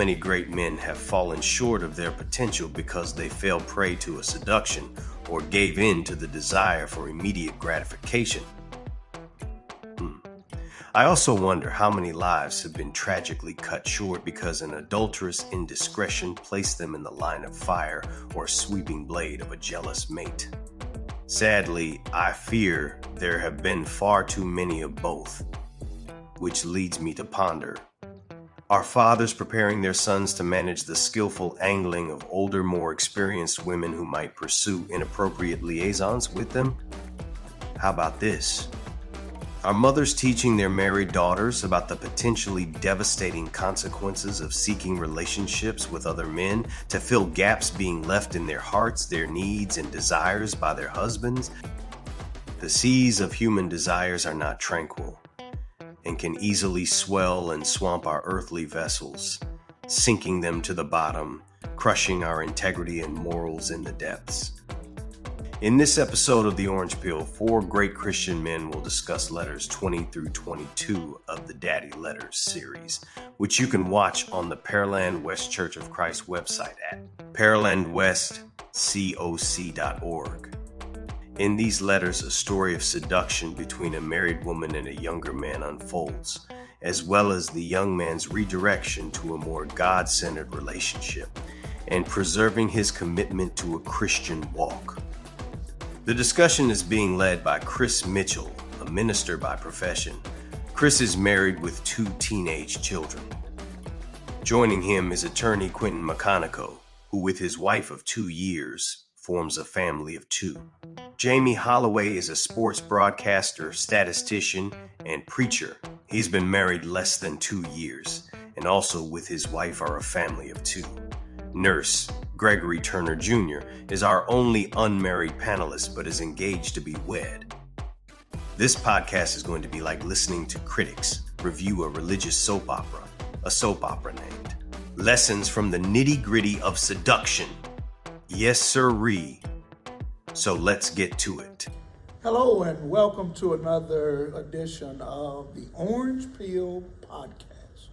many great men have fallen short of their potential because they fell prey to a seduction or gave in to the desire for immediate gratification. I also wonder how many lives have been tragically cut short because an adulterous indiscretion placed them in the line of fire or sweeping blade of a jealous mate. Sadly, I fear there have been far too many of both, which leads me to ponder. Are fathers preparing their sons to manage the skillful angling of older, more experienced women who might pursue inappropriate liaisons with them? How about this? Are mothers teaching their married daughters about the potentially devastating consequences of seeking relationships with other men to fill gaps being left in their hearts, their needs, and desires by their husbands? The seas of human desires are not tranquil and can easily swell and swamp our earthly vessels, sinking them to the bottom, crushing our integrity and morals in the depths. In this episode of The Orange Peel, 4 great Christian men will discuss letters 20 through 22 of the Daddy Letters series, which you can watch on the Pearland West Church of Christ website at pearlandwestcoc.org. In these letters, a story of seduction between a married woman and a younger man unfolds, as well as the young man's redirection to a more God-centered relationship and preserving his commitment to a Christian walk. The discussion is being led by Chris Mitchell, a minister by profession. Chris is married with 2 teenage children. Joining him is attorney Quentin McConico, who with his wife of 2 years forms a family of 2. Jamie Holloway is a sports broadcaster, statistician, and preacher. He's been married less than 2 years, and also with his wife are a family of 2. Nurse Gregory Turner Jr. is our only unmarried panelist, but is engaged to be wed. This podcast is going to be like listening to critics review a religious soap opera named Lessons from the Nitty-Gritty of Seduction. Yes, sirree. So let's get to it. Hello and welcome to another edition of the Orange Peel Podcast.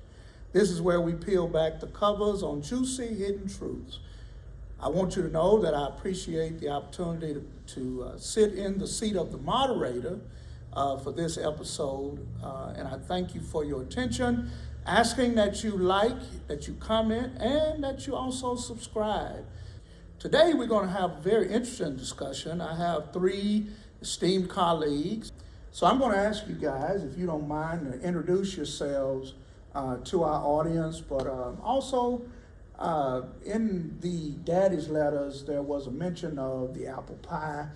This is where we peel back the covers on juicy hidden truths. I want you to know that I appreciate the opportunity to sit in the seat of the moderator for this episode, and I thank you for your attention, asking that you like, that you comment, and that you also subscribe. Today we're going to have a very interesting discussion. I have 3 esteemed colleagues, so I'm going to ask you guys, if you don't mind, to introduce yourselves to our audience, but also in the Daddy's letters, there was a mention of the apple pie.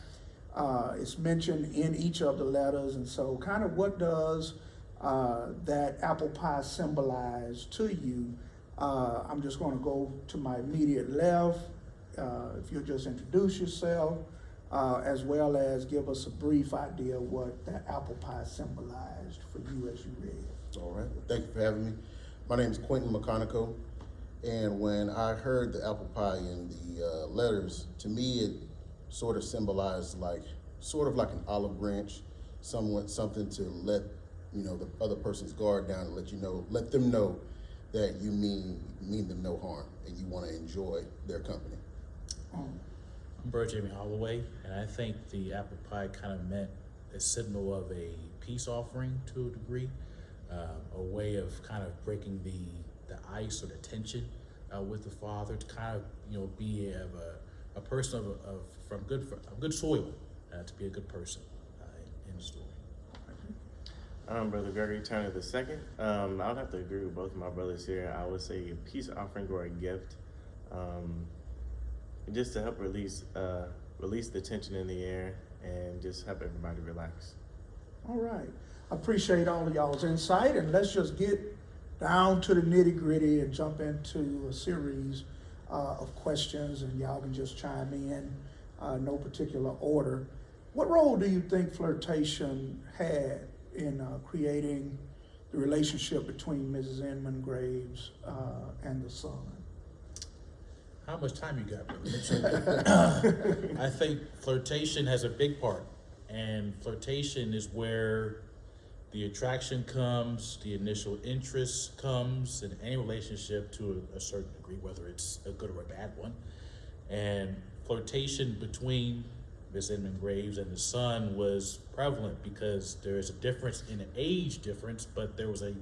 It's mentioned in each of the letters, and so kind of what does that apple pie symbolize to you? I'm just going to go to my immediate left. If you'll just introduce yourself, as well as give us a brief idea of what that apple pie symbolized for you as you read. All right. Well, thank you for having me. My name is Quentin McConico, and when I heard the apple pie in the letters, to me it sort of symbolized sort of like an olive branch, something to let the other person's guard down and let them know that you mean them no harm and you want to enjoy their company. I'm Jamie Holloway, and I think the apple pie kind of meant a signal of a peace offering to a degree. A way of kind of breaking the ice or the tension with the father, to kind of be a person of good soil, to be a good person in the story. I'm Brother Gregory Turner II. I would have to agree with both of my brothers here. I would say a peace offering or a gift, just to help release the tension in the air and just help everybody relax. All right. I appreciate all of y'all's insight, and let's just get down to the nitty-gritty and jump into a series of questions, and y'all can just chime in, no particular order. What role do you think flirtation had in creating the relationship between Mrs. Inman Graves and the son? How much time you got, brother? I think flirtation has a big part, and flirtation is where the attraction comes, the initial interest comes in any relationship to a certain degree, whether it's a good or a bad one. And flirtation between Miss Edmund Graves and the son was prevalent because there is a difference in an age difference, but there was a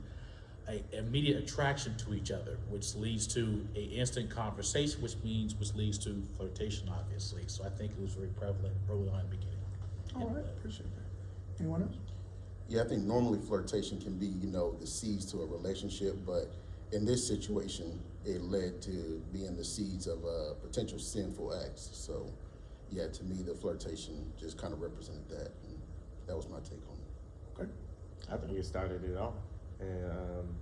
immediate attraction to each other, which leads to a instant conversation, which leads to flirtation, obviously. So I think it was very prevalent early on in the beginning. All right, appreciate that. Anyone else? Yeah, I think normally flirtation can be, the seeds to a relationship, but in this situation, it led to being the seeds of potential sinful acts. So, yeah, to me, the flirtation just kind of represented that, and that was my take on it. Okay. I think it started it all. And,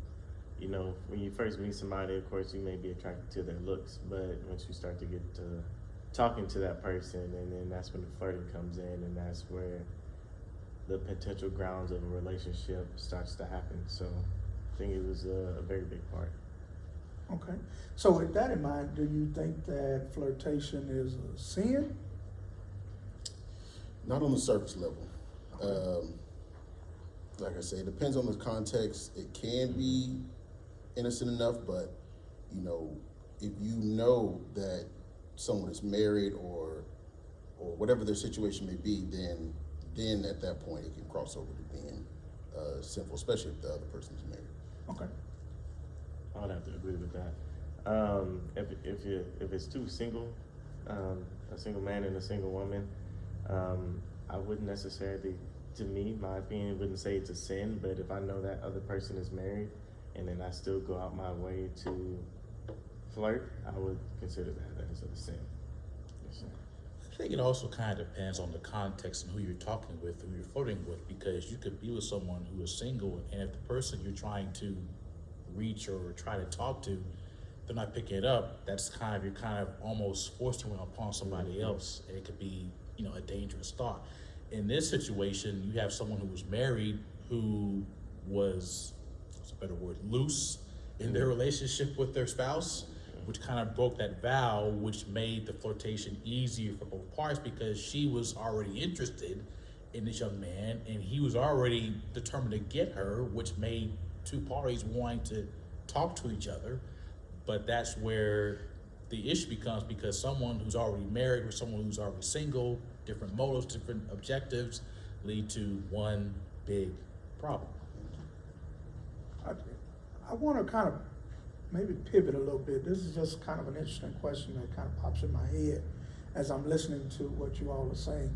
when you first meet somebody, of course, you may be attracted to their looks, but once you start to get to talking to that person, and then that's when the flirting comes in, and that's where the potential grounds of a relationship starts to happen. So I think it was a very big part. Okay. So with that in mind, do you think that flirtation is a sin? Not on the surface level. Like I say, it depends on the context. It can be innocent enough, but if you know that someone is married or whatever their situation may be, then at that point it can cross over to being sinful, especially if the other person is married. Okay. I would have to agree with that. If it's two single, a single man and a single woman, I wouldn't necessarily, to me, my opinion, wouldn't say it's a sin, but if I know that other person is married and then I still go out my way to flirt, I would consider that as a sin. Yes, I think it also kind of depends on the context and who you're talking with, who you're flirting with, because you could be with someone who is single, and if the person you're trying to reach or try to talk to, they're not picking it up, you're kind of almost forcing it upon somebody else, and it could be, a dangerous thought. In this situation, you have someone who was married who was, what's a better word, loose in their relationship with their spouse, which kind of broke that vow, which made the flirtation easier for both parties because she was already interested in this young man and he was already determined to get her, which made two parties wanting to talk to each other. But that's where the issue becomes, because someone who's already married or someone who's already single, different motives, different objectives, lead to one big problem. I want to kind of maybe pivot a little bit. This is just kind of an interesting question that kind of pops in my head as I'm listening to what you all are saying.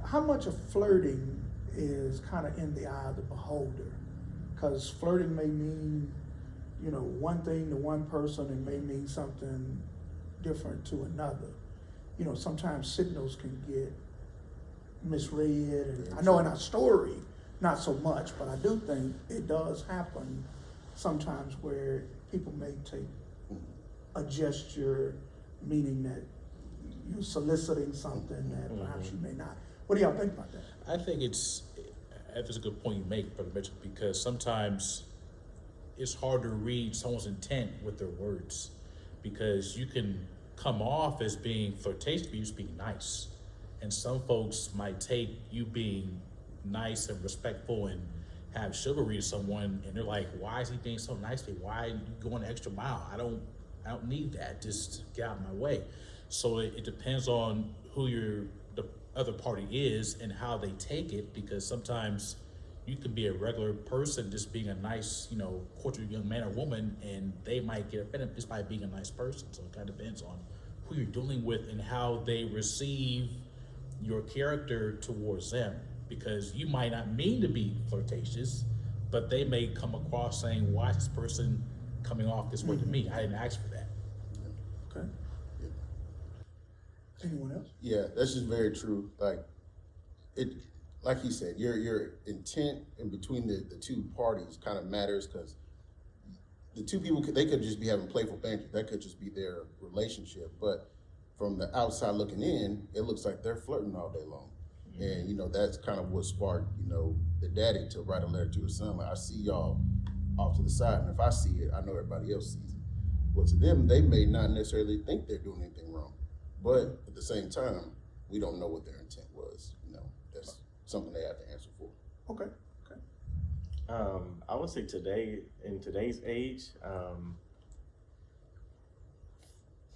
How much of flirting is kind of in the eye of the beholder? Because flirting may mean, one thing to one person and may mean something different to another. Sometimes signals can get misread, and I know in our story, not so much, but I do think it does happen sometimes where people may take a gesture, meaning that you're soliciting something that perhaps you may not. What do y'all think about that? I think it's a good point you make, Brother Mitchell, because sometimes it's hard to read someone's intent with their words, because you can come off as being flirtatious, but you're just being nice. And some folks might take you being nice and respectful and have chivalry to someone, and they're like, why is he being so nice to me? Why are you going the extra mile? I don't need that. Just get out of my way. So it depends on who the other party is and how they take it, because sometimes you can be a regular person just being a nice, cordial young man or woman, and they might get offended just by being a nice person. So it kind of depends on who you're dealing with and how they receive your character towards them, because you might not mean to be flirtatious, but they may come across saying, why is this person coming off this way to me? I didn't ask for that. Okay. Anyone else? Yeah, that's just very true. Like he said, your intent in between the two parties kind of matters, because the two people they could just be having playful banter. That could just be their relationship. But from the outside looking in, it looks like they're flirting all day long. And that's kind of what sparked the daddy to write a letter to his son. Like, I see y'all off to the side, and if I see it, I know everybody else sees it. Well, to them, they may not necessarily think they're doing anything wrong, but at the same time, we don't know what their intent was. That's something they have to answer for. Okay. I would say today, in today's age,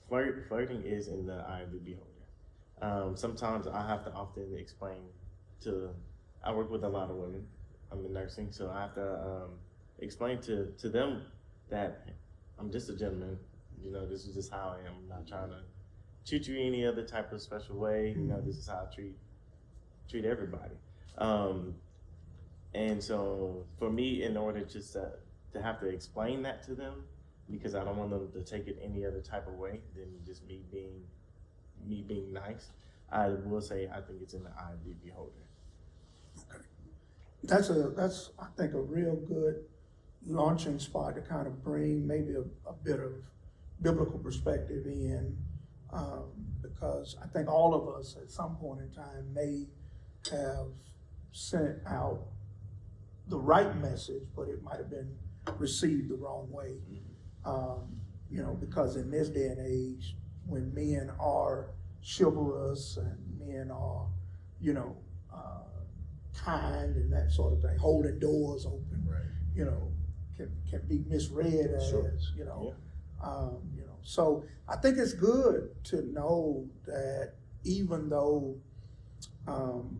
flirting is in the eye of the beholder. Sometimes I have to often explain to, I work with a lot of women. I'm in nursing, so I have to explain to them that I'm just a gentleman. You know, this is just how I am. I'm not trying to treat you any other type of special way. You know, this is how I treat everybody. And so for me, in order just to have to explain that to them, because I don't want them to take it any other type of way than just me being nice, I will say I think it's in the eye of the beholder. That's I think a real good launching spot to kind of bring maybe a bit of biblical perspective in, because I think all of us at some point in time may have sent out the right message, but it might have been received the wrong way. You know, because in this day and age, when men are chivalrous and men are, you know, kind and that sort of thing, holding doors open, Right. you know, can be misread as, Sure. you know, Yeah. you know. So I think it's good to know that even though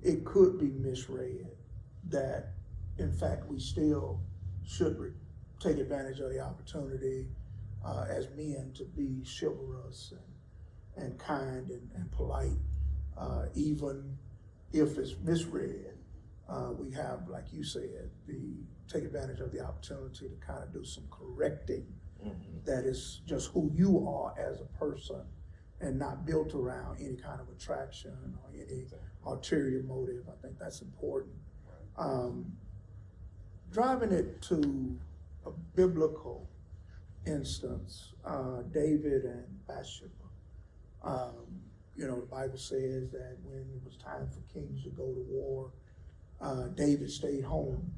it could be misread, that in fact we still should take advantage of the opportunity as men to be chivalrous and kind and polite, even if it's misread. We have, like you said, take advantage of the opportunity to kind of do some correcting that is just who you are as a person and not built around any kind of attraction or any ulterior motive. I think that's important. Driving it to a biblical instance, David and Bathsheba. You know, the Bible says that when it was time for kings to go to war, David stayed home.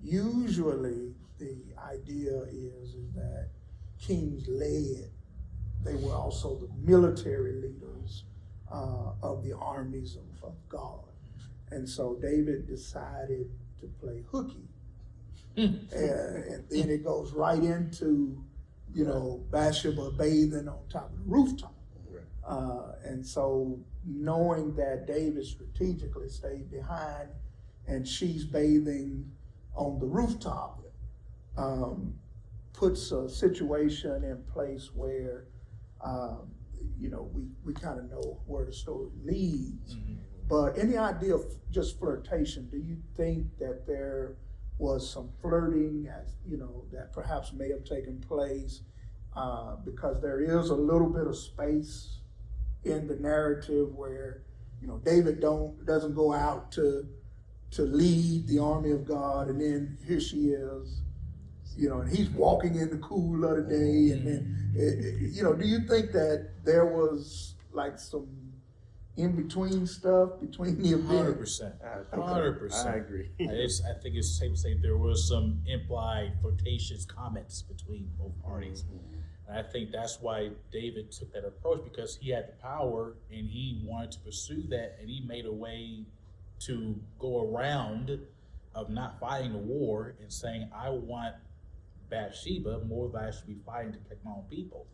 Usually the idea is that kings led. They were also the military leaders of the armies of God. And so David decided to play hooky. And then it goes right into, you know, Bathsheba bathing on top of the rooftop. And so knowing that David strategically stayed behind and she's bathing on the rooftop, puts a situation in place where, you know, we kind of know where the story leads. But any idea of just flirtation, do you think that there was some flirting, as you know, that perhaps may have taken place? Because there is a little bit of space in the narrative where, you know, David doesn't go out to lead the army of God, and then here she is, you know, and he's walking in the cool of the day, and then, you know, do you think that there was like some in-between stuff between the events? 100%. I 100%. agree. I think it's safe to say there was some implied flirtatious comments between both parties. And I think that's why David took that approach, because he had the power and he wanted to pursue that, and he made a way to go around of not fighting the war and saying, I want Bathsheba more than I should be fighting to protect my own people.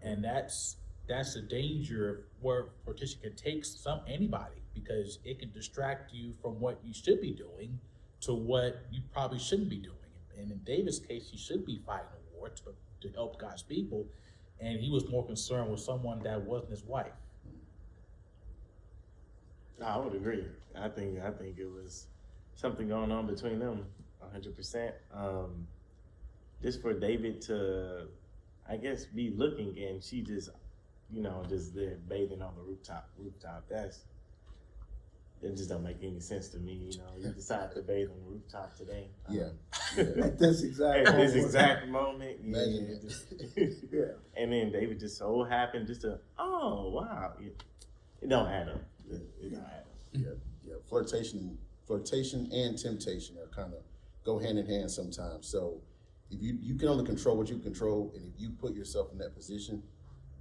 And that's the danger of where flirtation can take anybody, because it can distract you from what you should be doing to what you probably shouldn't be doing. And in David's case, he should be fighting a war to help God's people, and he was more concerned with someone that wasn't his wife. I would agree. I think it was something going on between them, 100%. Just for David to, I guess, be looking and she just, you know, just there bathing on the rooftop. It just don't make any sense to me. You know, you decide to bathe on the rooftop today. At this exact At moment. this exact moment. Imagine Yeah. And then David just so happened just to, oh wow, it don't add up. It don't add up. Yeah. Flirtation and temptation are kind of go hand in hand sometimes. So if you can only control what you control, and if you put yourself in that position,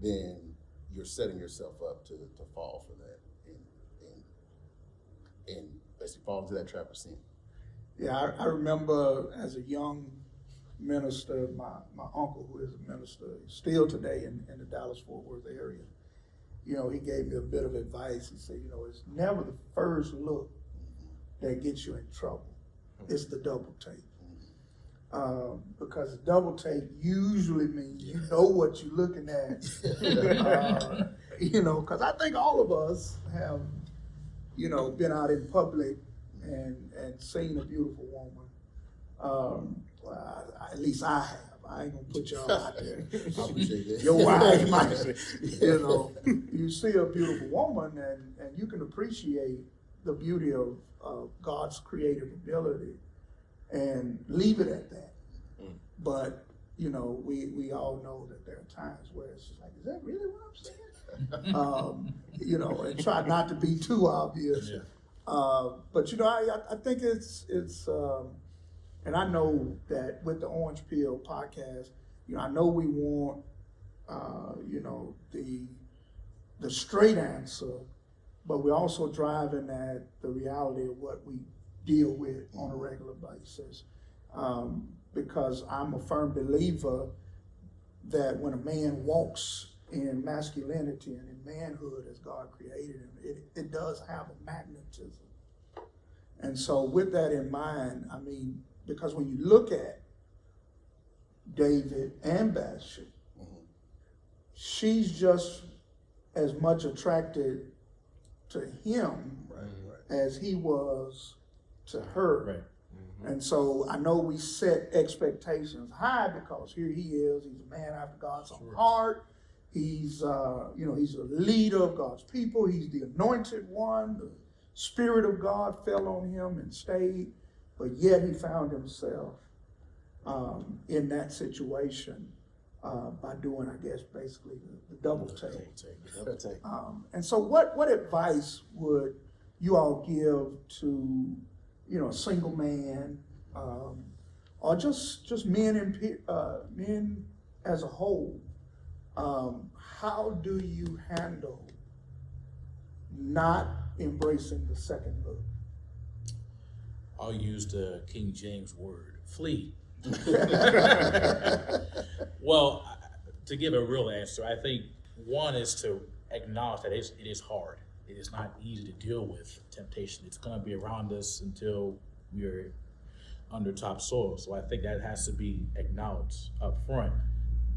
then you're setting yourself up to fall for that and basically fall into that trap of sin. Yeah, I remember as a young minister, my uncle, who is a minister still today in the Dallas-Fort Worth area, you know, he gave me a bit of advice. He said, you know, it's never the first look that gets you in trouble. It's the double take. Because double take usually means you know what you're looking at. You know, because I think all of us have, you know, been out in public and seen a beautiful woman. Well, at least I have. I ain't gonna put y'all out there. I appreciate that. Your wife might, you know, you see a beautiful woman and you can appreciate the beauty of God's creative ability and leave it at that. But, you know, we all know that there are times where it's just like, is that really what I'm saying? You know, and try not to be too obvious. Yeah. But, you know, I think it's and I know that with the Orange Peel podcast, you know, I know we want, you know, the straight answer, but we're also driving at the reality of what we deal with on a regular basis. Because I'm a firm believer that when a man walks in masculinity and in manhood as God created him, it does have a magnetism. And so with that in mind, I mean, because when you look at David and Bathsheba, she's just as much attracted to him as he was to her. Right. And so I know we set expectations high because here he is, he's a man after God's own heart. He's, you know, he's a leader of God's people. He's the anointed one. The Spirit of God fell on him and stayed, but yet he found himself in that situation by doing, I guess, basically the double take. And so what advice would you all give to, you know, a single man, or just men as a whole? How do you handle not embracing the second look? I'll use the King James word, flee. Well, to give a real answer, I think one is to acknowledge that it is hard. It is not easy to deal with temptation. It's going to be around us until we're under topsoil. So I think that has to be acknowledged up front.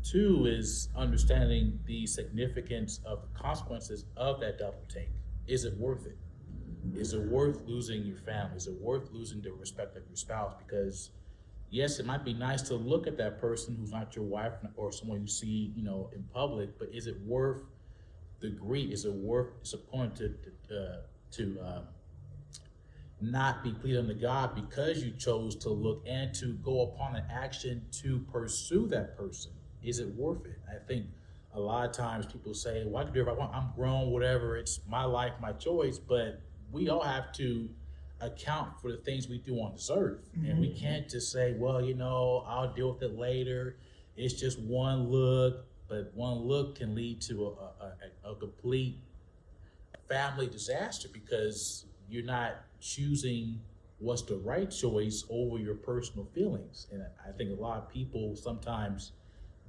Two is understanding the significance of the consequences of that double take. Is it worth it? Is it worth losing your family? Is it worth losing the respect of your spouse? Because yes, it might be nice to look at that person who's not your wife or someone you see, you know, in public, but is it worth the grief? Is it worth disappointing to not be pleased unto God because you chose to look and to go upon an action to pursue that person? Is it worth it? I think a lot of times people say, well, I can do whatever I want. I'm grown, whatever. It's my life, my choice. But we all have to account for the things we do on this earth. And we can't just say, well, you know, I'll deal with it later. It's just one look. But one look can lead to a complete family disaster because you're not choosing what's the right choice over your personal feelings. And I think a lot of people sometimes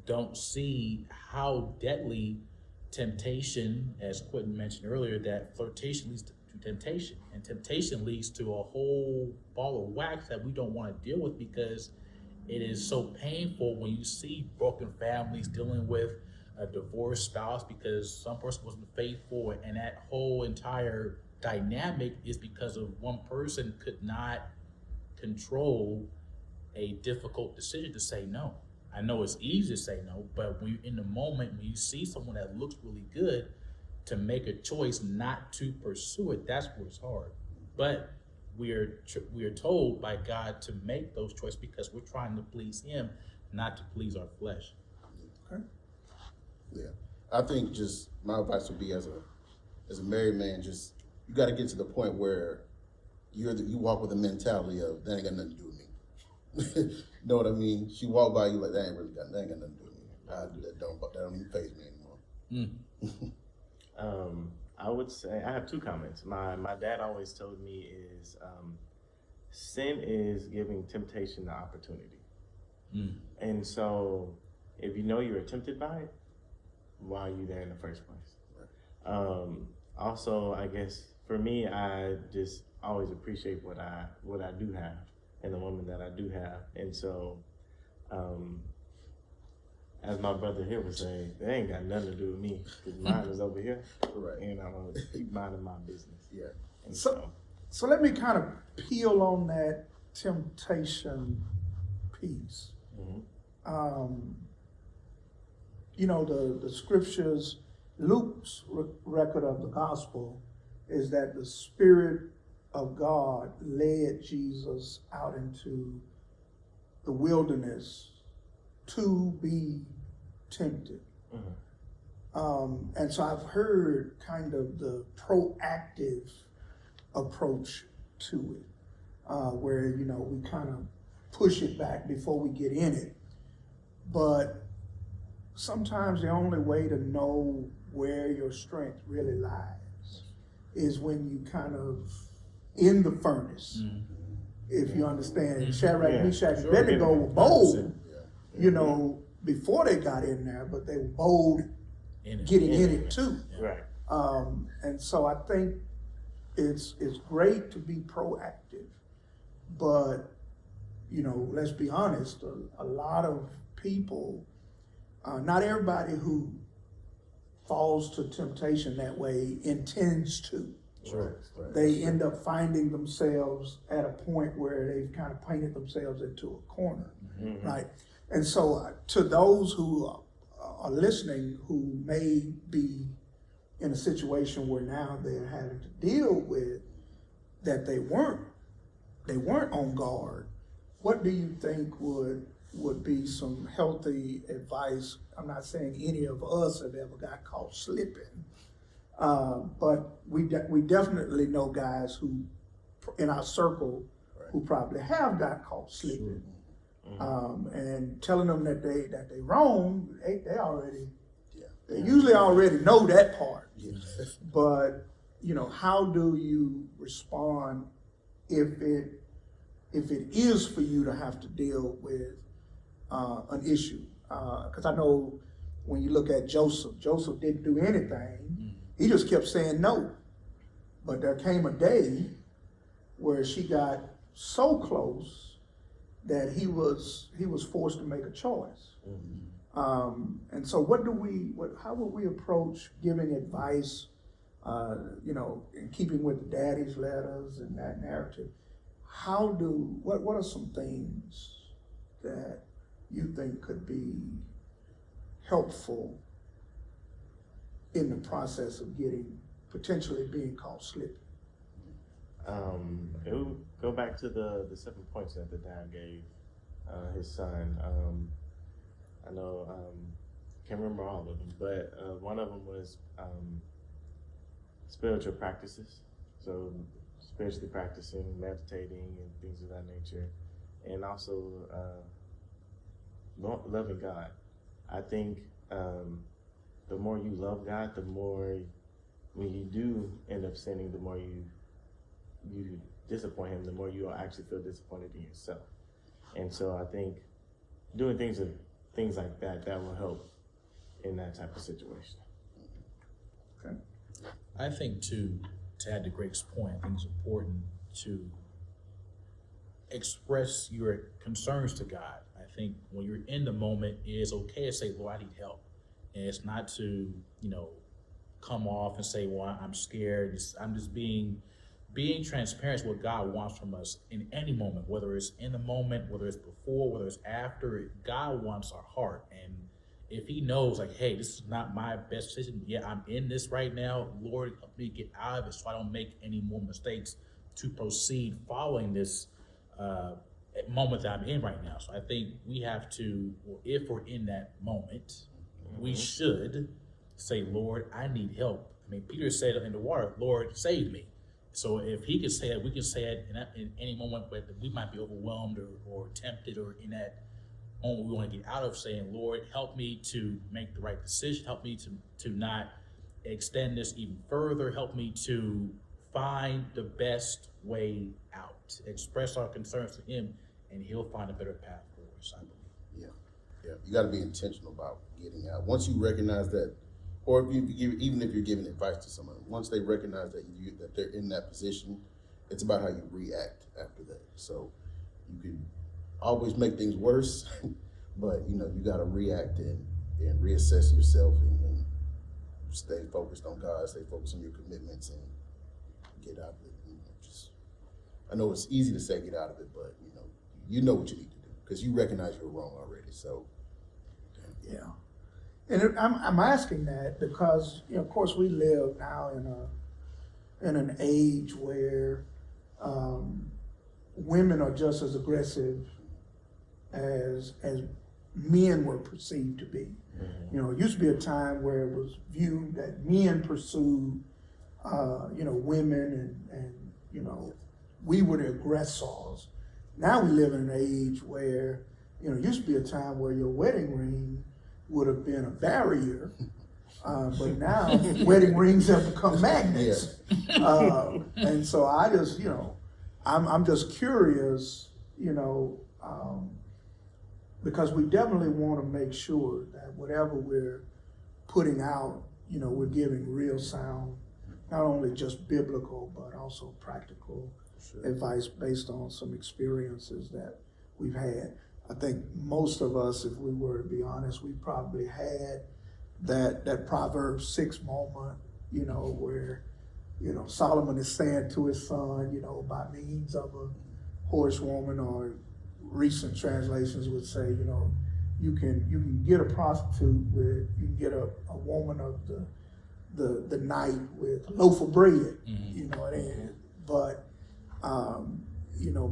don't see how deadly temptation, as Quentin mentioned earlier, that flirtation leads to temptation. And temptation leads to a whole ball of wax that we don't want to deal with because it is so painful when you see broken families dealing with a divorced spouse because some person wasn't faithful, and that whole entire dynamic is because of one person could not control a difficult decision to say no. I know it's easy to say no, but when you're in the moment, when you see someone that looks really good, to make a choice not to pursue it, that's where it's hard. But we are told by God to make those choices because we're trying to please Him, not to please our flesh. Okay. Yeah, I think just my advice would be as a married man, just you got to get to the point where you walk with a mentality of that ain't got nothing to do with me. Know what I mean? She walked by you like that ain't got nothing to do with me. That don't even faze me anymore. I would say I have two comments. My dad always told me is sin is giving temptation the opportunity. Mm. And so, if you know you're tempted by it, why are you there in the first place? Also, I guess for me, I just always appreciate what I do have and the woman that I do have. And so, as my brother here would say, they ain't got nothing to do with me because mine is over here, Right. and I'm gonna keep minding my business. Yeah. And So let me kind of peel on that temptation piece. You know, the scriptures, Luke's record of the gospel is that the Spirit of God led Jesus out into the wilderness to be tempted. And so I've heard kind of the proactive approach to it, where, you know, we kind of push it back before we get in it. But sometimes the only way to know where your strength really lies is when you kind of in the furnace. If you understand, Shadrach, Meshach, and Abednego were bold, you know, before they got in there, but they were bold getting in it too. right. And so I think it's great to be proactive, but, you know, let's be honest, a lot of people, not everybody who falls to temptation that way intends to. Sure. Right. They end up finding themselves at a point where they've kind of painted themselves into a corner, right? And so to those who are listening who may be in a situation where now they're having to deal with that they weren't on guard, what do you think would be some healthy advice? I'm not saying any of us have ever got caught slipping, but we definitely know guys who in our circle who probably have got caught slipping. And telling them that they wrong, they already, they usually already know that part. But, you know, how do you respond if it is for you to have to deal with an issue? Because I know when you look at Joseph didn't do anything. He just kept saying no. But there came a day where she got so close that he was forced to make a choice. And so how would we approach giving advice, you know, in keeping with the daddy's letters and that narrative? What are some things that you think could be helpful in the process of potentially being caught slipping? It would go back to the 7 points that the dad gave his son. I know, can't remember all of them, but one of them was spiritual practices. So spiritually practicing, meditating, and things of that nature, and also loving God. I think the more you love God, the more when you do end up sinning, the more you disappoint him, the more you'll actually feel disappointed in yourself. And so I think doing things like that will help in that type of situation. Okay. I think to add to Greg's point, I think it's important to express your concerns to God. I think when you're in the moment, it is okay to say, Lord, I need help. And it's not to, you know, come off and say, well, I'm scared. I'm just being transparent is what God wants from us in any moment, whether it's in the moment, whether it's before, whether it's after. God wants our heart. And if he knows, like, hey, this is not my best decision. Yeah, I'm in this right now. Lord, help me get out of it so I don't make any more mistakes to proceed following this moment that I'm in right now. So I think we have to, or if we're in that moment, we should say, Lord, I need help. I mean, Peter said in the water, Lord, save me. So if he can say it, we can say it in any moment where we might be overwhelmed or tempted, or in that moment we want to get out of, saying, Lord, help me to make the right decision. Help me to not extend this even further. Help me to find the best way out, express our concerns to him, and he'll find a better path for us, I believe. Yeah. You got to be intentional about getting out. Once you recognize that, or if even if you're giving advice to someone, once they recognize that they're in that position, it's about how you react after that. So you can always make things worse, but you got to react and reassess yourself and stay focused on God, stay focused on your commitments, and get out of it. I know it's easy to say get out of it, but you know what you need to do because you recognize you're wrong already. So Yeah. And I'm asking that because, of course, we live now in an age where women are just as aggressive as men were perceived to be. It used to be a time where it was viewed that men pursued, women and we were the aggressors. Now we live in an age where, it used to be a time where your wedding ring would have been a barrier, but now wedding rings have become magnets. And so I just, I'm just curious, because we definitely want to make sure that whatever we're putting out, we're giving real sound, not only just biblical, but also practical advice based on some experiences that we've had. I think most of us, if we were to be honest, we probably had that Proverbs 6 moment, where, Solomon is saying to his son, by means of a horsewoman, or recent translations would say, you can get a prostitute you can get a woman of the night with a loaf of bread, but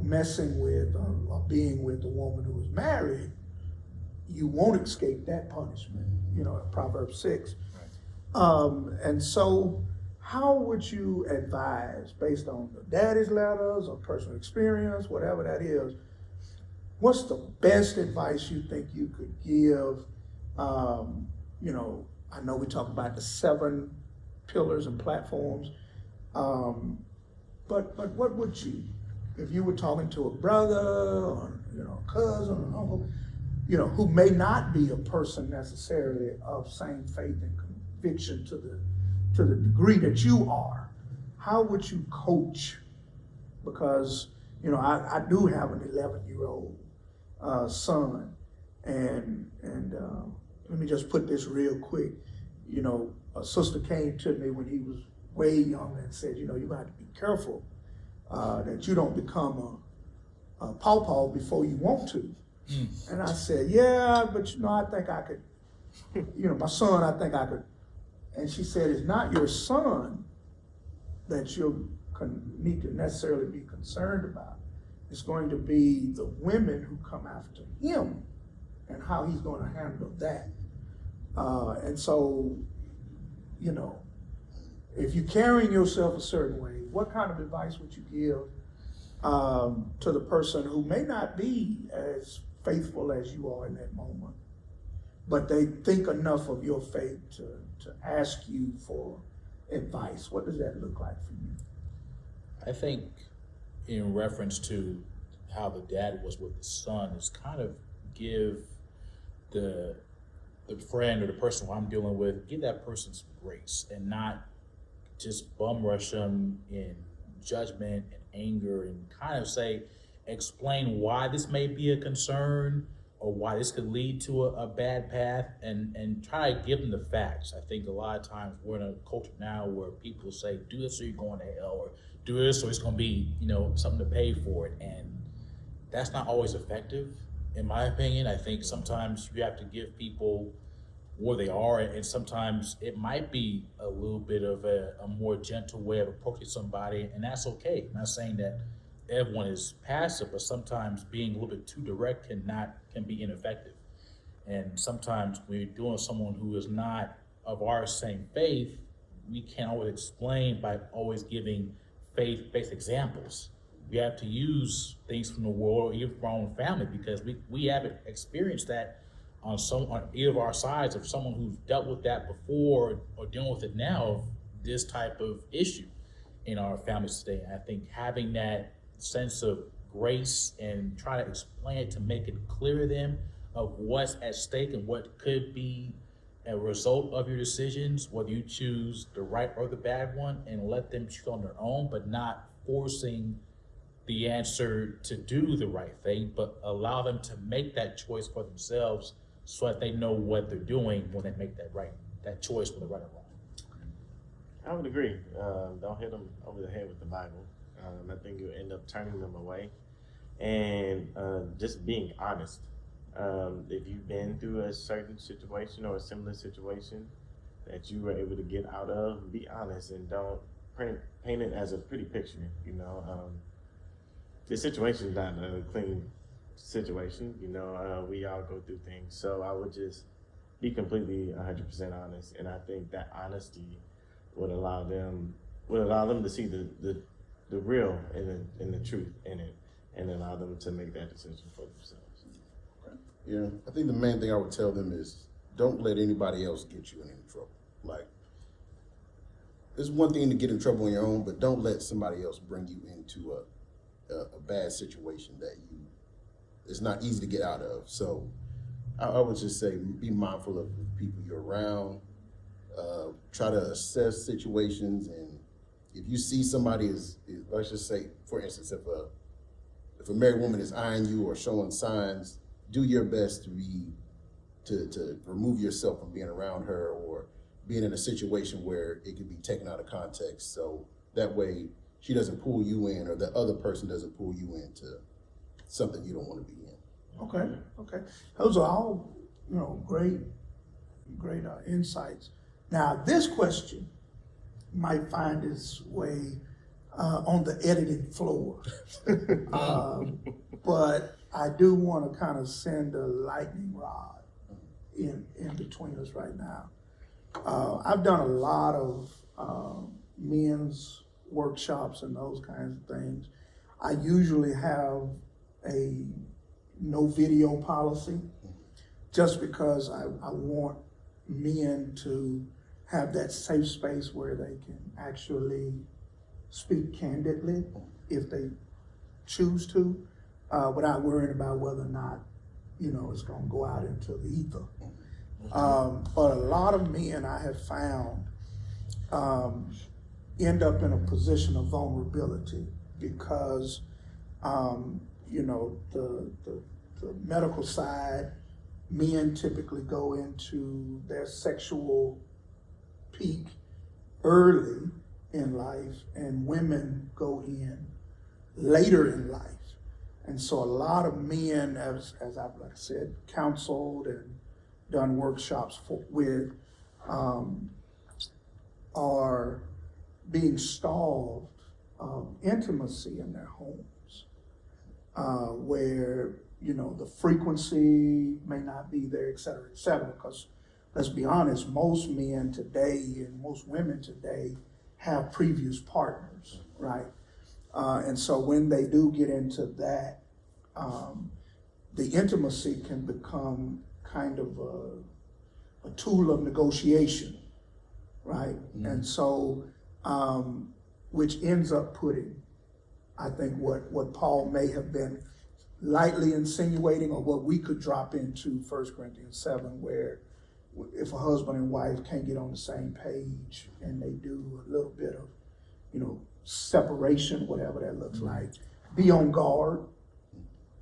messing with or being with a woman who is married, you won't escape that punishment, Proverbs 6. And so how would you advise, based on the daddy's letters or personal experience, whatever that is, what's the best advice you think you could give? I know we talk about the 7 pillars and platforms, but what would you, if you were talking to a brother or a cousin or an uncle, who may not be a person necessarily of same faith and conviction to the degree that you are, how would you coach? Because I do have an 11-year-old son, and let me just put this real quick. A sister came to me when he was way young and said, you're going to have to be careful that you don't become a pawpaw before you want to. And I said, yeah, but I think I could, my son, I think I could. And she said, it's not your son that you need to necessarily be concerned about. It's going to be the women who come after him and how he's going to handle that. And so, if you're carrying yourself a certain way, what kind of advice would you give to the person who may not be as faithful as you are in that moment, but they think enough of your faith to ask you for advice? What does that look like for you? I think in reference to how the dad was with the son is kind of give the friend or the person who I'm dealing with, give that person some grace and not just bum rush them in judgment and anger, and kind of explain why this may be a concern or why this could lead to a bad path, and try to give them the facts. I think a lot of times we're in a culture now where people say, do this or you're going to hell, or do this or it's going to be, something to pay for it. And that's not always effective, in my opinion. I think sometimes you have to give people where they are, and sometimes it might be a little bit of a more gentle way of approaching somebody, and that's okay. I'm not saying that everyone is passive, but sometimes being a little bit too direct can be ineffective. And sometimes when you're dealing with someone who is not of our same faith, we can't always explain by always giving faith-based examples. We have to use things from the world or even from our own family, because we haven't experienced that on either of our sides, of someone who's dealt with that before or dealing with it now, of this type of issue. in our families today. And I think having that sense of grace and try to explain it to make it clear to them of what's at stake and what could be a result of your decisions, whether you choose the right or the bad one, and let them choose on their own, but not forcing the answer to do the right thing, but allow them to make that choice for themselves so that they know what they're doing when they make that choice, whether right or wrong. I would agree. Don't hit them over the head with the Bible. I think you end up turning them away. And just being honest. If you've been through a certain situation or a similar situation that you were able to get out of, be honest and don't paint it as a pretty picture. The situation is not a clean situation. We all go through things. So I would just be completely 100% honest. And I think that honesty would allow them to see the real and the truth in it, and allow them to make that decision for themselves. Yeah, I think the main thing I would tell them is don't let anybody else get you in any trouble. Like, it's one thing to get in trouble on your own, but don't let somebody else bring you into a bad situation that it's not easy to get out of. So I would just say be mindful of the people you're around. Try to assess situations, and if you see somebody let's just say, for instance, if a married woman is eyeing you or showing signs, do your best to remove yourself from being around her or being in a situation where it could be taken out of context. So that way she doesn't pull you in, or the other person doesn't pull you into something you don't want to be in. Okay. Those are all, great insights. Now, this question might find its way on the editing floor. But I do want to kind of send a lightning rod in between us right now. I've done a lot of men's workshops and those kinds of things. I usually have a no video policy just because I want men to have that safe space where they can actually speak candidly if they choose to, without worrying about whether or not, it's gonna go out into the ether. But a lot of men I have found end up in a position of vulnerability because, the medical side, men typically go into their sexual peak early in life, and women go in later in life. And so a lot of men, as I've like I said, counseled and done workshops with, are being starved of intimacy in their homes, where the frequency may not be there, et cetera, because let's be honest, most men today and most women today have previous partners, right? And so when they do get into that, the intimacy can become kind of a tool of negotiation, right? Mm-hmm. And so, which ends up putting, I think, what Paul may have been lightly insinuating, or what we could drop into 1 Corinthians 7, where if a husband and wife can't get on the same page and they do a little bit of, separation, whatever that looks like, be on guard,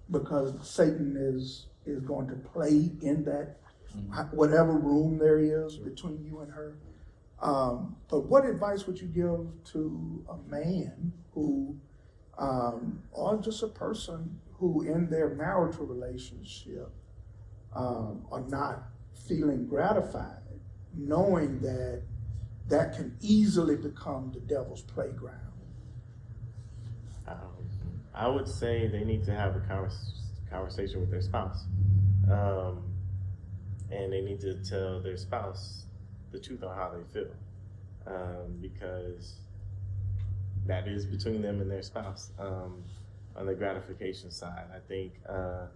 because Satan is going to play in that whatever room there is between you and her. But what advice would you give to a man who, or just a person who in their marital relationship are not feeling gratified, knowing that can easily become the devil's playground? I would say they need to have a conversation with their spouse. And they need to tell their spouse the truth on how they feel. Because that is between them and their spouse. On the gratification side, I think a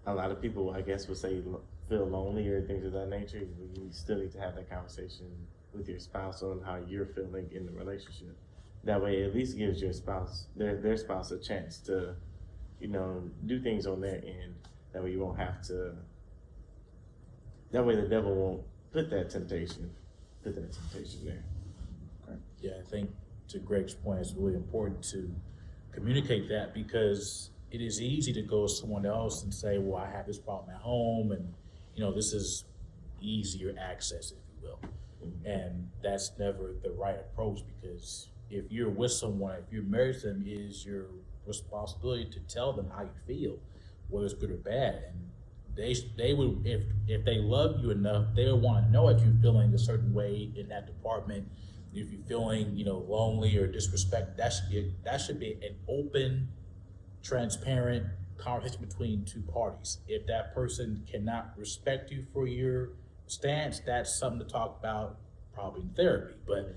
lot of people, I guess, would say feel lonely or things of that nature, you still need to have that conversation with your spouse on how you're feeling in the relationship. That way, it at least gives your spouse, their spouse, a chance to, do things on their end. That way, you won't have to. That way, the devil won't put that temptation there. Yeah, I think to Greg's point, it's really important to communicate that, because it is easy to go to someone else and say, well, I have this problem at home, and this is easier access, if you will. And that's never the right approach, because if you're with someone, if you're married to them, it is your responsibility to tell them how you feel, whether it's good or bad. And they would, if they love you enough, they would want to know if you're feeling a certain way in that department. If you're feeling, lonely or disrespected, that should be an open, transparent conversation between two parties. If that person cannot respect you for your stance, that's something to talk about, probably in therapy. But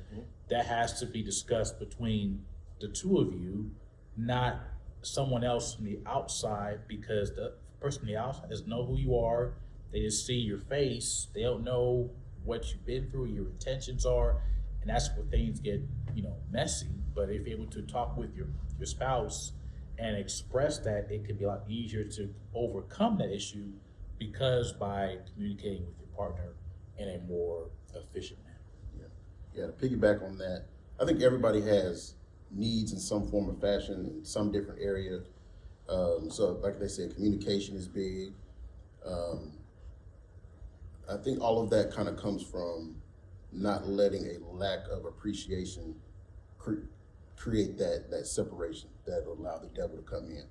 that has to be discussed between the two of you, not someone else from the outside, because the person on the outside doesn't know who you are. They just see your face. They don't know what you've been through, your intentions are, and that's where things get, messy. But if you're able to talk with your spouse and express that, it could be a lot easier to overcome that issue, because by communicating with your partner in a more efficient manner. Yeah, to piggyback on that, I think everybody has needs in some form or fashion in some different area. So like they said, communication is big. I think all of that kind of comes from not letting a lack of appreciation create that separation that will allow the devil to come in.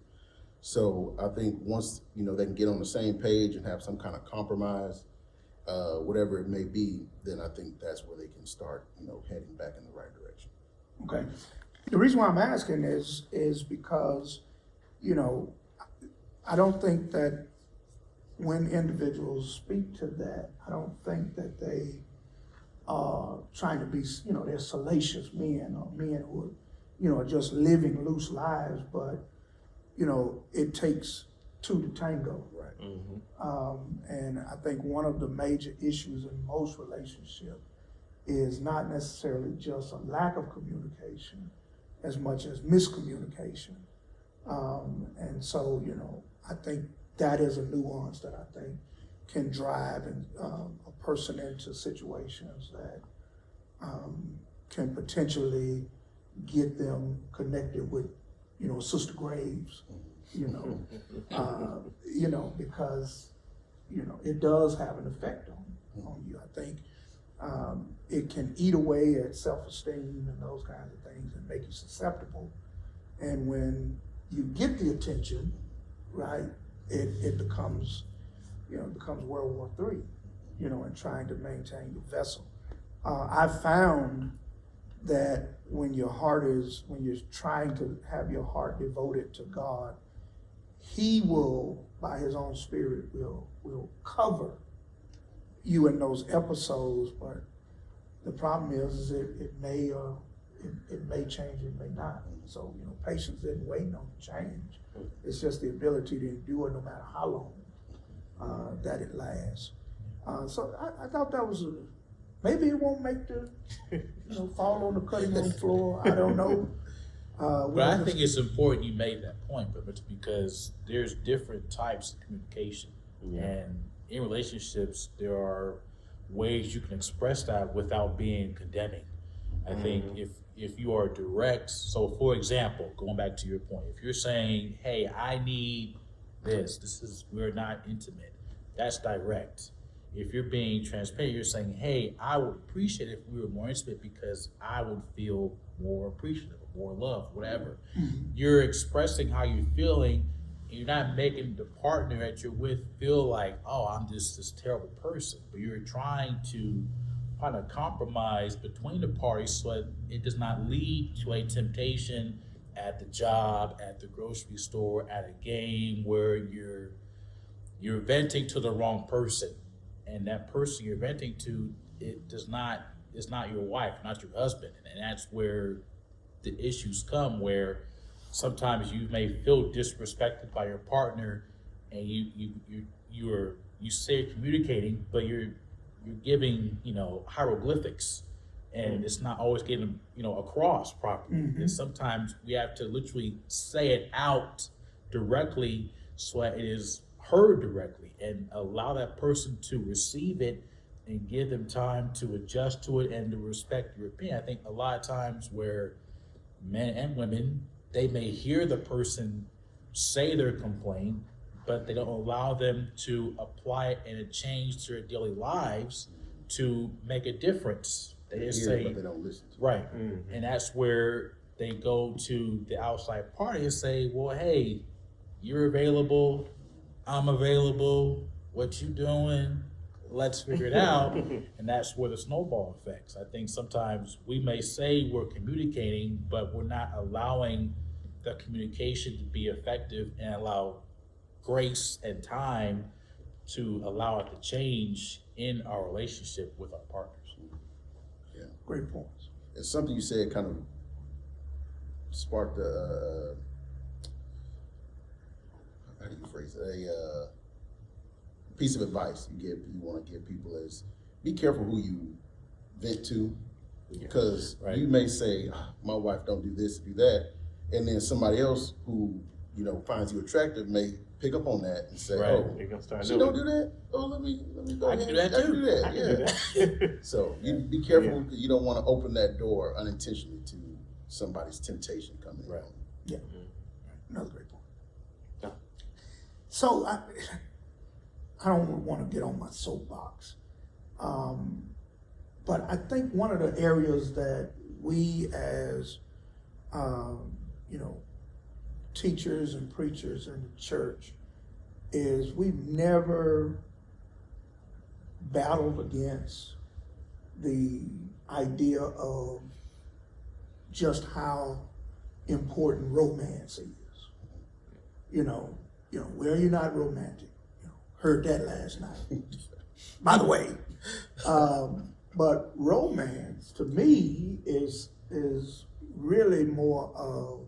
So I think once, they can get on the same page and have some kind of compromise, whatever it may be, then I think that's where they can start, heading back in the right direction. Okay. The reason why I'm asking is because, I don't think that when individuals speak to that, I don't think that they are trying to be, they're salacious men, or men who are, are just living loose lives, but, it takes two to tango. Right. And I think one of the major issues in most relationships is not necessarily just a lack of communication as much as miscommunication. And so, I think that is a nuance that I think can drive a person into situations that can potentially get them connected with, Sister Graves, because, it does have an effect on you. I think it can eat away at self-esteem and those kinds of things and make you susceptible. And when you get the attention, right, it becomes, becomes World War III, and trying to maintain your vessel. I've found that when you're trying to have your heart devoted to God, He will, by His own Spirit, will cover you in those episodes. But the problem is it may change, it may not. So patience isn't waiting on the change. It's just the ability to endure no matter how long that it lasts. So I thought that was maybe it won't make the fall on the cutting room floor. I don't know. But I think it's important you made that point, because there's different types of communication. Yeah. And in relationships, there are ways you can express that without being condemning. I think if you are direct, so for example, going back to your point, if you're saying, hey, I need this, we're not intimate, that's direct. If you're being transparent, you're saying, hey, I would appreciate it if we were more intimate, because I would feel more appreciative, more love, whatever. You're expressing how you're feeling, and you're not making the partner that you're with feel like, oh, I'm just this terrible person. But you're trying to find a compromise between the parties so that it does not lead to a temptation at the job, at the grocery store, at a game, where you're venting to the wrong person. And that person you're venting to, is not your wife, not your husband. And that's where the issues come, where sometimes you may feel disrespected by your partner, and you're you say you're communicating, but you're giving, hieroglyphics, and it's not always getting, across properly. And sometimes we have to literally say it out directly so that it is heard directly, and allow that person to receive it and give them time to adjust to it and to respect your opinion. I think a lot of times where men and women, they may hear the person say their complaint, but they don't allow them to apply it and a change to their daily lives to make a difference. They just hear it, say, but they don't listen to it. right. And that's where they go to the outside party and say, well, hey, you're available, I'm available, what you doing? Let's figure it out. And that's where the snowball affects. I think sometimes we may say we're communicating, but we're not allowing the communication to be effective and allow grace and time to allow it to change in our relationship with our partners. Yeah. Great points. It's something you said kind of sparked a how do you phrase it? A piece of advice you want to give people is be careful who you vent to, because Right. you may say, my wife don't do this, do that, and then somebody else who finds you attractive may pick up on that and say, Right. oh, You're gonna start she doing don't it. do that. Oh, let me go I ahead. can do that I can too. do that. I can Yeah. do that. So you be careful. You don't want to open that door unintentionally to somebody's temptation coming in. Right. Yeah. Another great point. Yeah. So I don't want to get on my soapbox, but I think one of the areas that we as teachers and preachers in the church is we've never battled against the idea of just how important romance is. Where you're not romantic. Heard that last night. By the way, but romance to me is really more of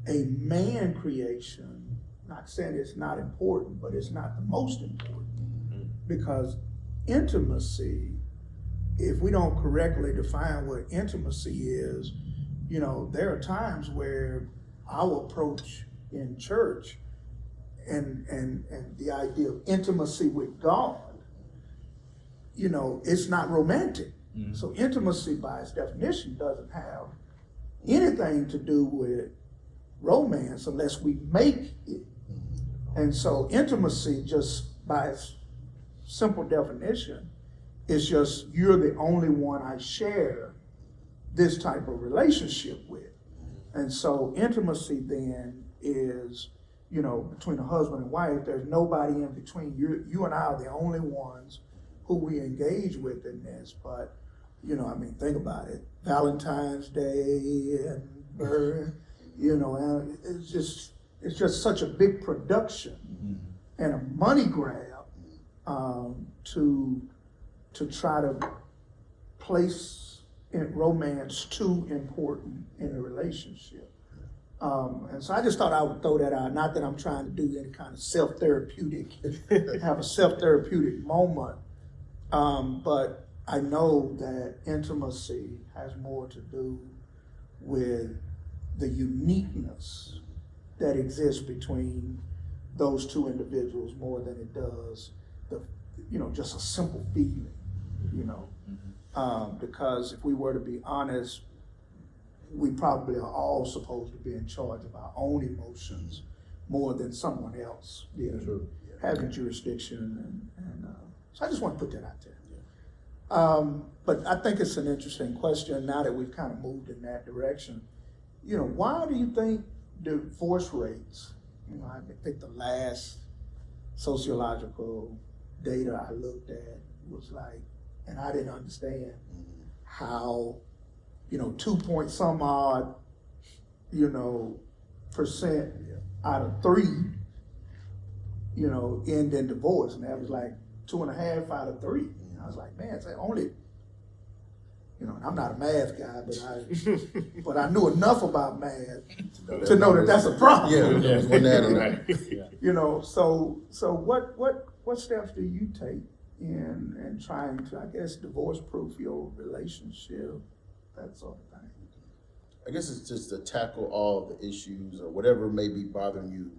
a man creation. Not saying it's not important, but it's not the most important, because intimacy, if we don't correctly define what intimacy is, there are times where our approach in church and the idea of intimacy with God, it's not romantic. So intimacy by its definition doesn't have anything to do with romance unless we make it. And so intimacy, just by its simple definition, is just you're the only one I share this type of relationship with. And so intimacy then is, between a husband and wife, there's nobody in between. You and I are the only ones who we engage with in this. But, think about it. Valentine's Day and and it's just such a big production and a money grab to try to place romance too important in a relationship. And so I just thought I would throw that out. Not that I'm trying to do any kind of have a self-therapeutic moment, but I know that intimacy has more to do with the uniqueness that exists between those two individuals more than it does just a simple feeling, because if we were to be honest, we probably are all supposed to be in charge of our own emotions more than someone else having jurisdiction. And so I just want to put that out there. But I think it's an interesting question now that we've kind of moved in that direction. Why do you think divorce rates, I think the last sociological data I looked at was like, and I didn't understand how, 2 point some odd, percent out of 3, end in divorce. And that was like 2.5 out of 3. I was like, man, it's like only You know, I'm not a math guy, but I knew enough about math to know that that's a problem. Yeah, there was one that Right. You know, so what steps do you take in trying to, I guess, divorce-proof your relationship, that sort of thing? I guess it's just to tackle all the issues or whatever may be bothering you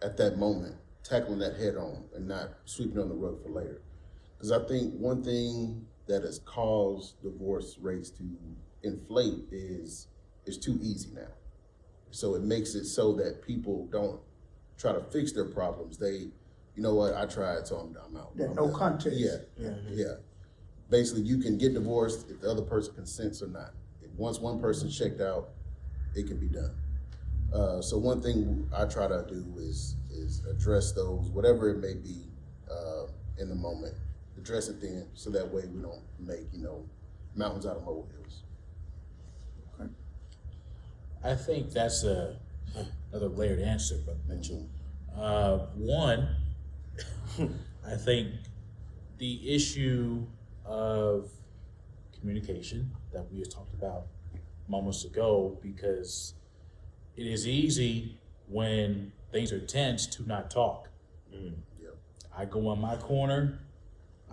at that moment, tackling that head on and not sweeping on the rug for later. Because I think one thing that has caused divorce rates to inflate is it's too easy now. So it makes it so that people don't try to fix their problems. They, you know what, I tried, so I'm out. That I'm no done. contest. Yeah. Basically, you can get divorced if the other person consents or not. If once one person checked out, it can be done. So one thing I try to do is address those, whatever it may be, in the moment. Address it then, so that way we don't make, mountains out of molehills. I think that's another layered answer, but Mitchell. One, I think the issue of communication that we just talked about moments ago, because it is easy when things are tense to not talk. Yep. I go in my corner,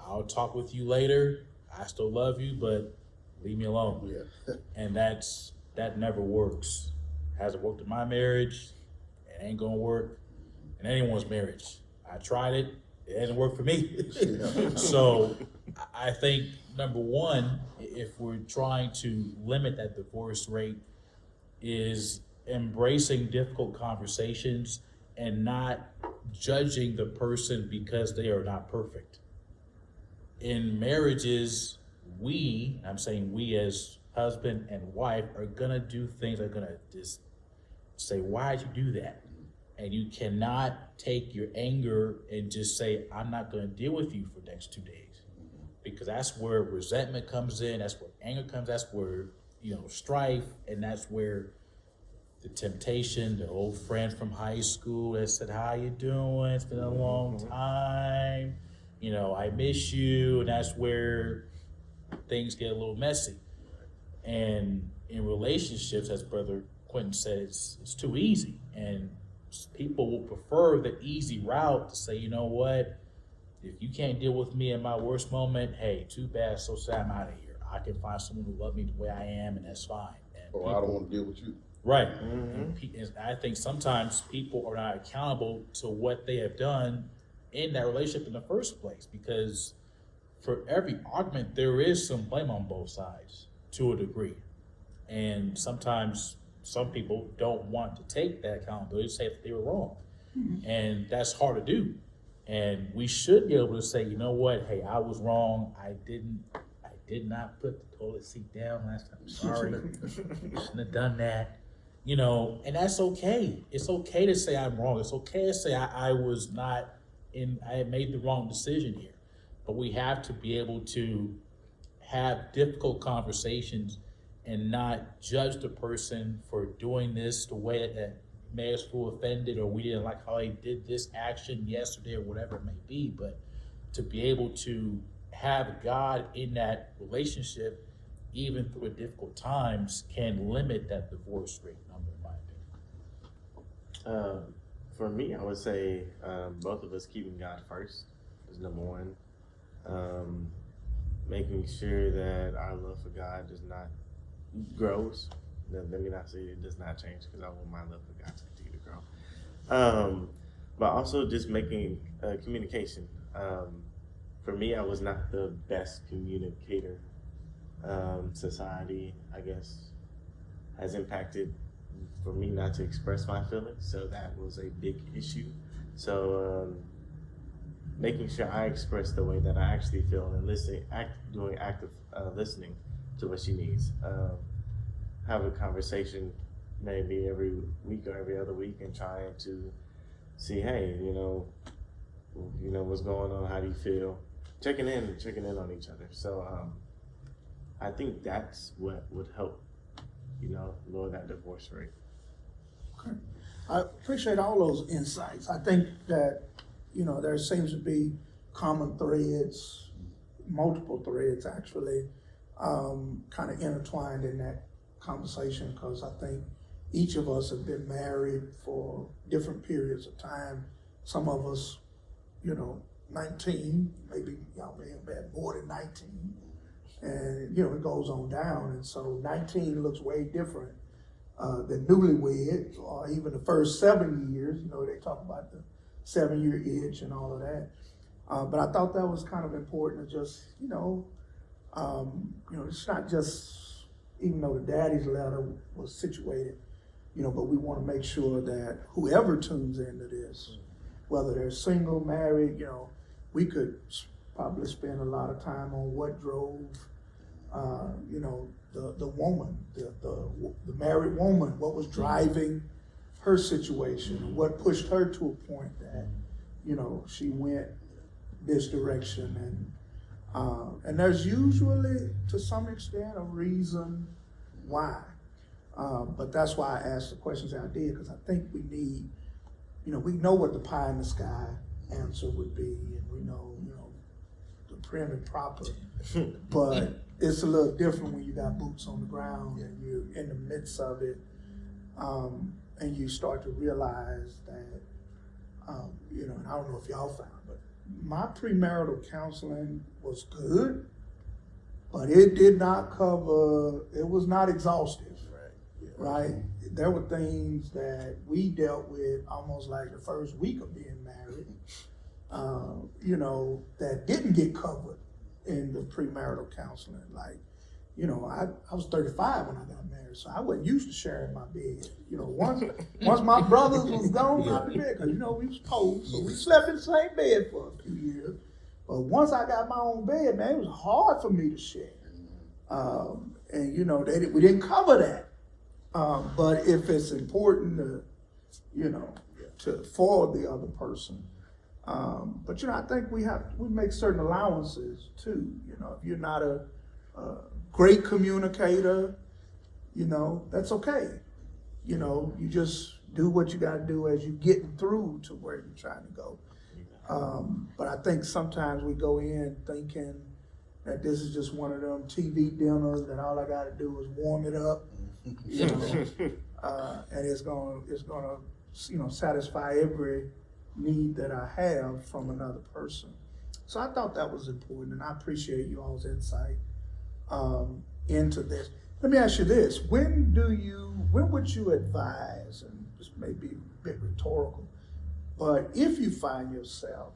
I'll talk with you later. I still love you, but leave me alone. Yeah. And that never works. Hasn't worked in my marriage. It ain't gonna work in anyone's marriage. I tried it. It hasn't worked for me. So I think number one, if we're trying to limit that divorce rate, is embracing difficult conversations and not judging the person because they are not perfect. In marriages, I'm saying we as husband and wife are gonna do things that are gonna just say, why'd you do that? And you cannot take your anger and just say, I'm not gonna deal with you for the next 2 days. Because that's where resentment comes in, that's where anger comes, that's where, strife, and that's where the temptation, the old friend from high school that said, how you doing? It's been a long time. I miss you. And that's where things get a little messy. And in relationships, as Brother Quentin said, it's too easy. And people will prefer the easy route to say, you know what? If you can't deal with me in my worst moment, hey, too bad, so sad, I'm out of here. I can find someone who loves me the way I am, and that's fine. And Or I don't want to deal with you. right. And I think sometimes people are not accountable to what they have done in that relationship in the first place, because for every argument, there is some blame on both sides to a degree. And sometimes some people don't want to take that accountability, say if they were wrong. And that's hard to do. And we should be able to say, you know what, hey, I was wrong. I did not put the toilet seat down last time. I'm sorry. Shouldn't have done that. And that's okay. It's okay to say I'm wrong. It's okay to say I had made the wrong decision here. But we have to be able to have difficult conversations and not judge the person for doing this the way that made us feel offended, or we didn't like how they did this action yesterday, or whatever it may be. But to be able to have God in that relationship, even through difficult times, can limit that divorce rate number, in my opinion. For me, I would say both of us keeping God first is number one. Making sure that our love for God does not grows. Let me not say it does not change, because I want my love for God to continue to grow. But also just making communication. For me, I was not the best communicator. Society, I guess, has impacted for me not to express my feelings, so that was a big issue. So making sure I express the way that I actually feel and doing active listening to what she needs. Have a conversation maybe every week or every other week, and trying to see, hey, what's going on? How do you feel? Checking in on each other. So I think that's what would help, lower that divorce rate. Okay. I appreciate all those insights. I think that, there seems to be common threads, multiple threads actually, kind of intertwined in that conversation, because I think each of us have been married for different periods of time. Some of us, 19, maybe y'all may have had more than 19. And, it goes on down. And so 19 looks way different than newlyweds, or even the first 7 years. They talk about the 7-year itch and all of that. But I thought that was kind of important to just, it's not just, even though the daddy's letter was situated, but we want to make sure that whoever tunes into this, whether they're single, married, we could probably spend a lot of time on what drove, the woman, the married woman, what was driving her situation, what pushed her to a point that, she went this direction. And there's usually, to some extent, a reason why. But that's why I asked the questions I did, because I think we need, we know what the pie in the sky answer would be, and we know, the prim and proper. But it's a little different when you got boots on the ground and you're in the midst of it, and you start to realize that, and I don't know if y'all found, but my premarital counseling was good, but it did not cover, it was not exhaustive. Right? There were things that we dealt with almost like the first week of being married, that didn't get covered in the premarital counseling. Like, I was 35 when I got married, so I wasn't used to sharing my bed. Once my brothers was gone out the bed, because, we was poor, so we slept in the same bed for a few years. But once I got my own bed, man, it was hard for me to share. And, we didn't cover that. But if it's important to for the other person, but I think we make certain allowances too. If you're not a great communicator, that's okay. You just do what you got to do as you getting through to where you're trying to go. But I think sometimes we go in thinking that this is just one of them TV dinners that all I got to do is warm it up. And it's gonna satisfy every need that I have from another person. So I thought that was important, and I appreciate you all's insight into this. Let me ask you this: when would you advise? And this may be a bit rhetorical, but if you find yourself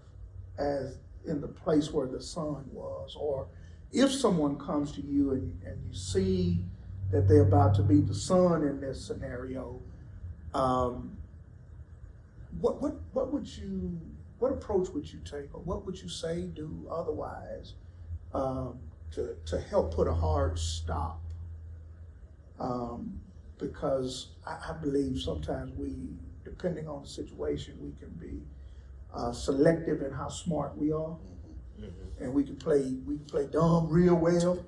as in the place where the son was, or if someone comes to you and you see that they're about to be the son in this scenario, what approach would you take, or what would you say, do otherwise to help put a hard stop? Because I believe sometimes depending on the situation, we can be selective in how smart we are, and we can play dumb real well.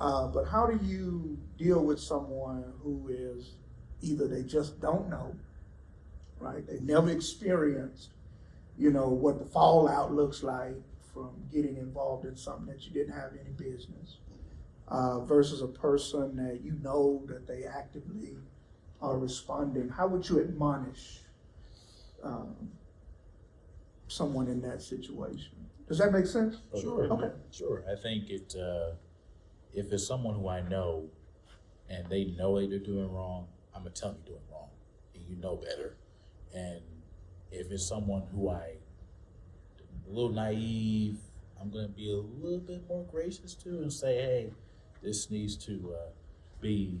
But how do you deal with someone who is either they just don't know, right? They never experienced, what the fallout looks like from getting involved in something that you didn't have any business, versus a person that that they actively are responding. How would you admonish someone in that situation? Does that make sense? Sure. Okay. Sure. I think if it's someone who I know and they know that they're doing wrong, I'm gonna tell them you're doing wrong, and you know better. And if it's someone who a little naive, I'm gonna be a little bit more gracious to and say, hey, this needs to be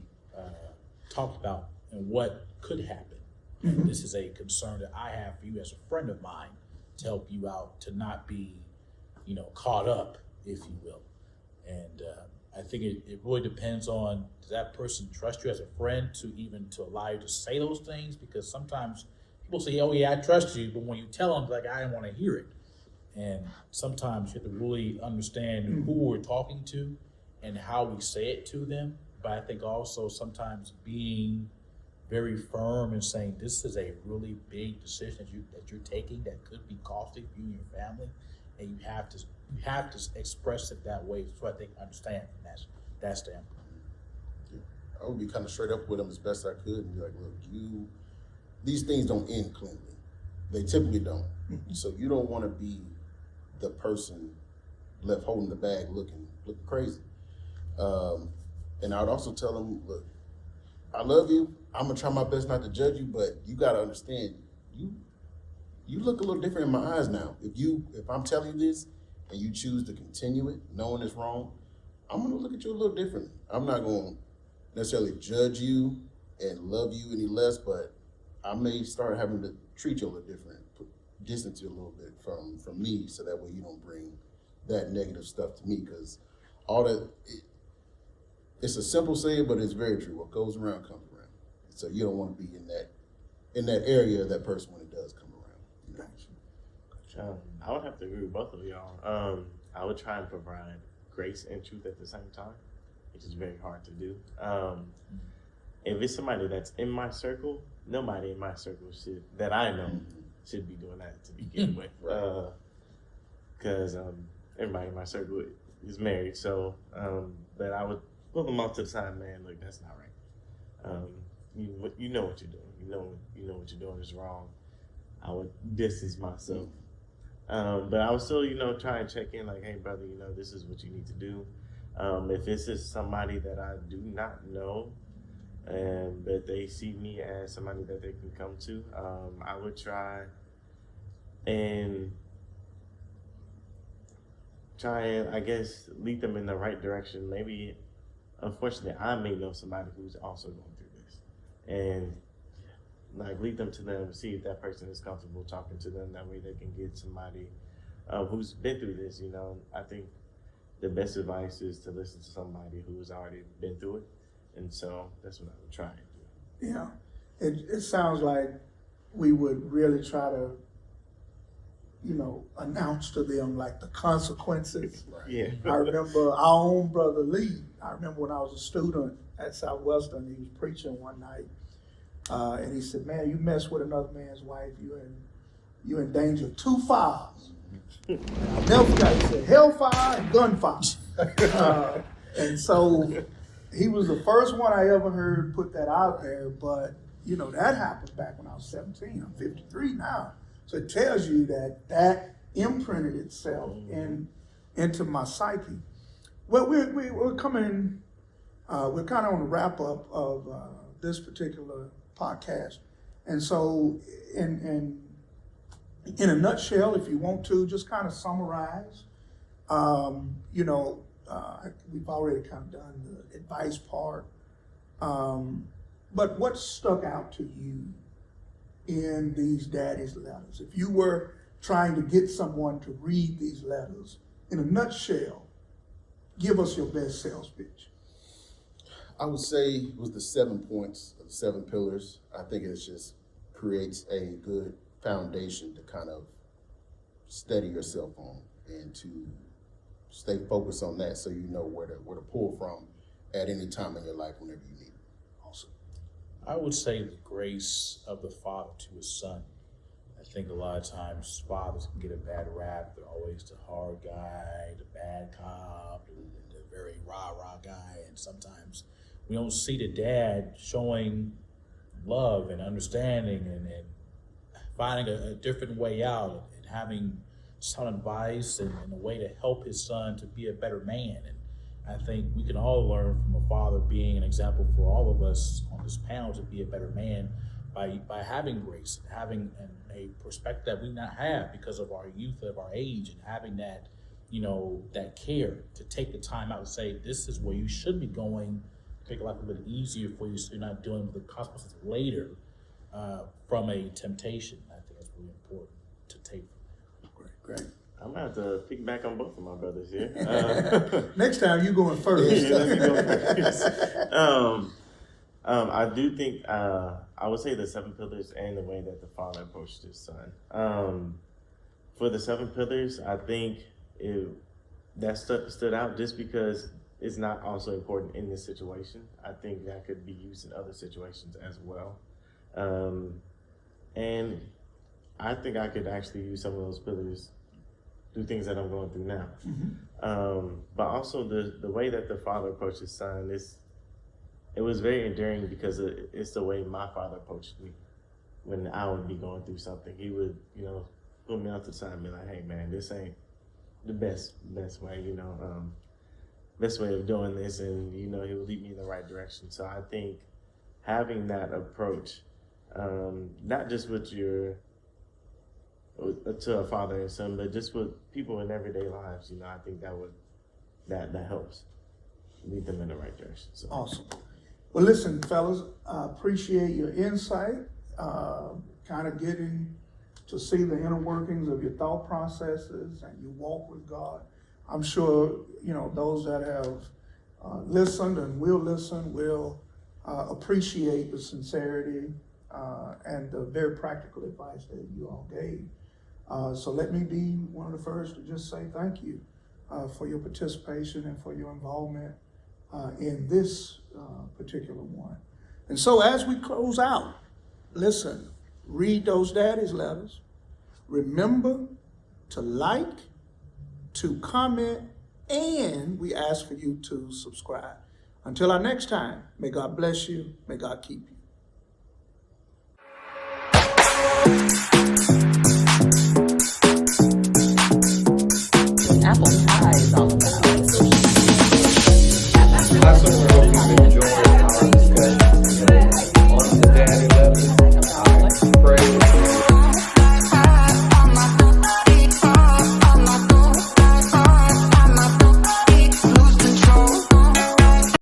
talked about and what could happen. Mm-hmm. This is a concern that I have for you as a friend of mine to help you out, to not be, caught up, if you will. And I think it really depends on, does that person trust you as a friend to allow you to say those things? Because sometimes people say, oh yeah, I trust you, but when you tell them, like, I didn't want to hear it. And sometimes you have to really understand who we're talking to and how we say it to them. But I think also sometimes being very firm and saying, this is a really big decision that you're taking that could be costly for you and your family, and you have to express it that way, so I think understand that standpoint. I would be kind of straight up with them as best I could and be like, look, these things don't end cleanly. They typically don't. So you don't want to be the person left holding the bag looking crazy. And I would also tell them, look, I love you. I'm gonna try my best not to judge you, but you gotta understand, you look a little different in my eyes now. If I'm telling you this and you choose to continue it, knowing it's wrong, I'm gonna look at you a little differently. I'm not gonna necessarily judge you and love you any less, but I may start having to treat you a little different, distance you a little bit from me, so that way you don't bring that negative stuff to me. Because all that, it's a simple saying, but it's very true. What goes around comes around. So you don't want to be in that area of that person when it does come around. You know? I would have to agree with both of y'all. I would try and provide grace and truth at the same time, which is very hard to do. If it's somebody that's in my circle, nobody in my circle that I know should be doing that to begin with. Because everybody in my circle is married, so but I would pull them off to the side, man. Look, that's not right. You know what you're doing. You know what you're doing is wrong. I would distance myself. But I would still, try and check in, like, hey, brother, this is what you need to do. If this is somebody that I do not know, but they see me as somebody that they can come to, I would try and, I guess, lead them in the right direction. Maybe, unfortunately, I may know somebody who's also going through this, and lead them to them, see if that person is comfortable talking to them. That way they can get somebody who's been through this. I think the best advice is to listen to somebody who has already been through it. And so that's what I would try and do. Yeah, it sounds like we would really try to, announce to them like the consequences. Right. Yeah. I remember our own brother Lee. I remember when I was a student at Southwestern, he was preaching one night. And he said, man, you mess with another man's wife, you in danger of 2 fires. I never forgot, he said, hellfire and gunfire. And so he was the first one I ever heard put that out there, but that happened back when I was 17. I'm 53 now. So it tells you that imprinted itself into my psyche. Well, we're coming, we're kind of on the wrap up of this particular podcast. And so in a nutshell, if you want to just kind of summarize, we've already kind of done the advice part. But what stuck out to you in these daddy's letters? If you were trying to get someone to read these letters, in a nutshell, give us your best sales pitch. I would say it was the 7 points, the 7 pillars. I think it just creates a good foundation to kind of steady yourself on and to stay focused on that, so you know where to pull from at any time in your life whenever you need it. Awesome. I would say the grace of the father to his son. I think a lot of times fathers can get a bad rap. They're always the hard guy, the bad cop, the very rah-rah guy, and sometimes we don't see the dad showing love and understanding and finding a different way out and having some advice and a way to help his son to be a better man. And I think we can all learn from a father being an example for all of us on this panel to be a better man by having grace and having a perspective that we not have because of our youth, of our age, and having that, that care to take the time out to say, this is where you should be going, make life a little bit easier for you so you're not dealing with the consequences later from a temptation. I think that's really important to take from that. Great. I'm gonna have to piggyback on both of my brothers here. Next time you going first. Yeah, let me go first. I do think I would say the 7 pillars and the way that the father approached his son. For the 7 pillars, I think that stood out just because it's not also important in this situation. I think that could be used in other situations as well. And I think I could actually use some of those pillars through things that I'm going through now. But also the way that the father approached his son it was very endearing because it's the way my father approached me when I would be going through something. He would, pull me out to the side and be like, "Hey man, this ain't the best way, best way of doing this," and he would lead me in the right direction. So I think having that approach, not just with to a father and son, but just with people in everyday lives, I think that helps lead them in the right direction. So. Awesome. Well, listen, fellas, I appreciate your insight, kind of getting to see the inner workings of your thought processes and your walk with God. I'm sure, those that have listened and will listen will appreciate the sincerity and the very practical advice that you all gave. So let me be one of the first to just say thank you for your participation and for your involvement in this particular one. And so as we close out, listen, read those daddy's letters. Remember to like, to comment, and we ask for you to subscribe. Until our next time, may God bless you, may God keep you. Apple pie is all about.